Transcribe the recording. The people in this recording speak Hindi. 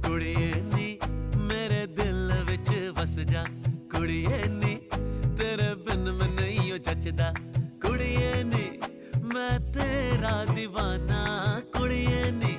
कुड़िए नी मेरे दिल विच वस जा, कुड़िए नी तेरे बिन मैं नहीं हो जचदा, कुड़िए नी मैं तेरा दीवाना, कुड़िए नी